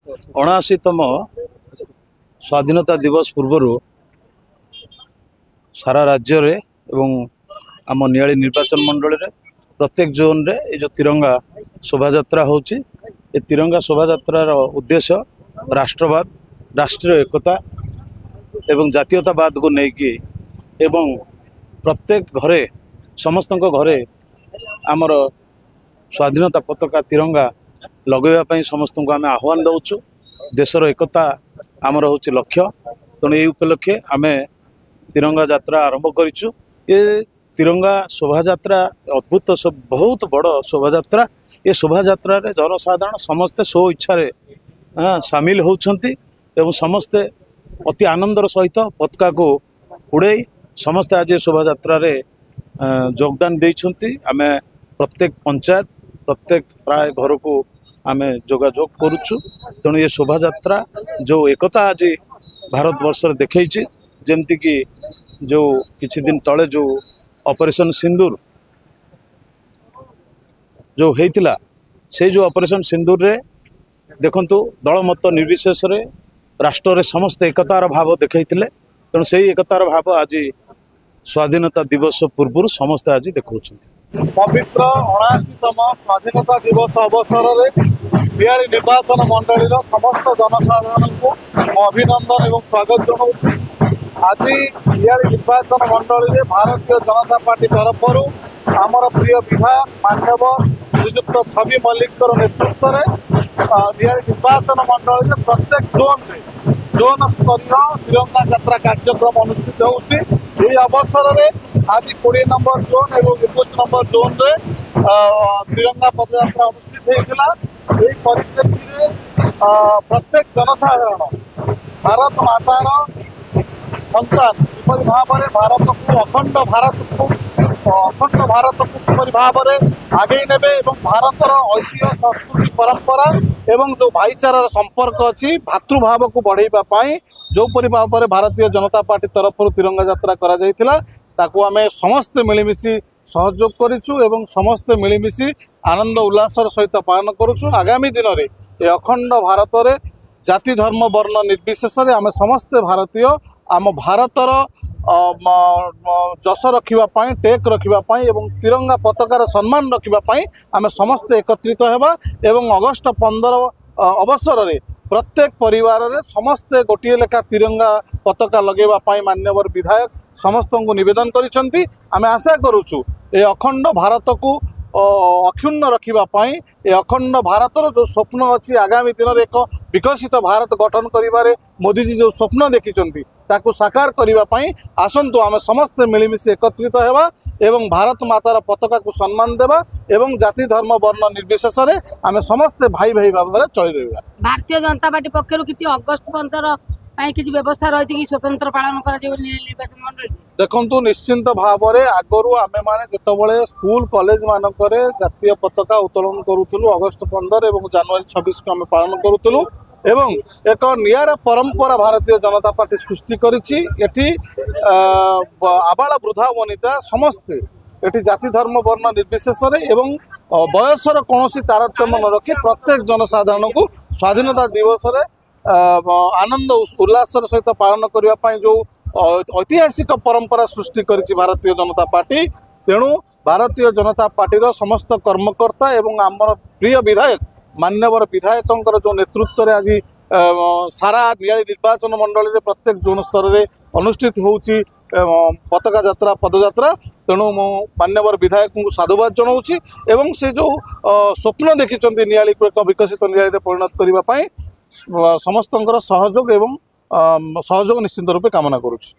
79तम स्वाधीनता दिवस पूर्व सारा राज्य रे एवं आम नियाली निर्वाचन मंडल रे प्रत्येक जोन रे ये जो तिरंगा शोभा यात्रा होची ए तिरंगा शोभा यात्रार उद्देश्य राष्ट्रवाद राष्ट्रीय एकता एवं जातीयतावाद को लेकिन एवं प्रत्येक घरे समस्त घरे आमर स्वाधीनता पताका तिरंगा लगेवाई समस्त को आम आह्वान दौचु देशर एकता आमर हूँ लक्ष्य तेणु ये उपलक्षे आम तिरंगा यात्रा आरंभ करूँ। ये तिरंगा शोभा यात्रा अद्भुत बहुत बड़ शोभा यात्रा। ये शोभा यात्रा जनसाधारण समस्ते स्व इच्छा सामिल होती समस्ते अति आनंदर सहित पताका को उड़े समस्ते आज शोभा यात्रा योगदान देइछंती। आमे प्रत्येक पंचायत प्रत्येक प्राय घर को आम जोगाजोग करुचु। तेणु ये शोभा यात्रा जो एकता आज भारत वर्ष देखी जमती कि जो किछि दिन तले जो ऑपरेशन सिंदूर जो होइतिला से जो ऑपरेशन सिंदूर रे देखंतु दलमत निर्विशेष रे राष्ट्र रे समस्त एकतार भाव देखैतिले। तेणु से एकतार भाव आज स्वाधीनता दिवस पूर्व समस्त आज देखौछंती। पवित्र 79तम स्वाधीनता दिवस अवसर में बिहाली निर्वाचन मंडली समस्त जनसाधारण को अभिनंदन एवं स्वागत जनाऊँ। आज बिहाली निर्वाचन मंडली में भारतीय जनता पार्टी तरफ आमर प्रिय विधायक मानव श्रीजुक्त छवि मल्लिक नेतृत्व में बिहाली निर्वाचन मंडली में प्रत्येक जोन स्तरीय तिरंगा यात्रा कार्यक्रम अनुष्ठित होउछि। यह अवसर में आज 20 नंबर जोन और 21 नंबर जोन रे तिरंगा पदयात्रा अनुष्ठित होइतिला। यही परिप्रेक्षी प्रत्येक जनसाधारण भारत मातार संतान किपरि भाव में भारत को अखंड भारत को किपरि भाव में आगे नेबे एवं भारतर ऐतिह्य संस्कृति परंपरा एवं जो भाईचारार संपर्क अच्छी भातृभाव को बढ़ाई जो परि भाव में भारतीय जनता पार्टी तरफ तिरंगा यात्रा करा जायतिला ताकू आमे समस्त मिलिमिशि सहयोग करिछु एवं समस्त मिलिमिशि आनंद उल्लासर सहित पालन करुछु। आगामी दिन में ये अखंड भारत रे जाति धर्म वर्ण निर्विशेष आम समस्त भारतीय आम भारतर जस रखा टेक रखा एवं तिरंगा पताकार सम्मान रखापी आम समस्ते एकत्रित होगा एवं अगस्ट 15 अवसर में प्रत्येक परिवार रे समस्ते गोटे लेखा तिरंगा पताका लगेवाई मान्यवर विधायक समस्त को निवेदन करिसेंती। आमे आशा करूछु ए अखंड भारत को अक्षुण्ण रखापी ए अखंड भारतर जो स्वप्न अच्छी आगामी दिन में एक विकसित भारत गठन करिबारे मोदी जी जो स्वप्न देखिचंती ताकू साकार करने आसतु आम समस्ते मिलिमिशि एकत्रित होगा एवं भारत मातार पताका को सम्मान देवा एवं जाति धर्म वर्ण निर्विशेष आम समस्ते भाई भाई भाव में चल रहा। भारतीय जनता पार्टी पक्षर किसी अगस्ट 15 किसी व्यवस्था रही कि स्वतंत्र पालन निर्वाचन मंडल देखु निश्चिंत भाव में आगु आमे माने जितेबाला स्कूल कॉलेज मानक जातीय पताका उत्तोलन करूँ अगस्ट 15 और जनवरी 26 को आम पालन करूँ एवं एक नियारा परंपरा भारतीय जनता पार्टी सृष्टि करिछि। एठी आबाला वृद्धा वनिता समस्ते एठी जाति धर्म वर्ण निर्विशेष एवं बयसर कौन तारतम्य न रखी प्रत्येक जनसाधारण को स्वाधीनता दिवस आनंद उल्लासर सहित पालन करने जो ऐतिहासिक परंपरा सृष्टि करिछि भारतीय जनता पार्टी। तेणु भारतीय जनता पार्टी समस्त कर्मकर्ता एवं आमर प्रिय विधायक मान्यवर विधायकों जो नेतृत्व आज सारा नियाली निर्वाचन मंडल में प्रत्येक जोन स्तर में अनुष्ठित होउछि पताका यात्रा पदयात्रा। तेणु मु मान्यवर विधायक को साधुवाद जनाऊँगी एवं से जो स्वप्न देखिचंती नियाली को एक विकसित नियाली परिणत करने समस्त सहयोग एवं सहयोग निश्चित रूपे कामना करुछि।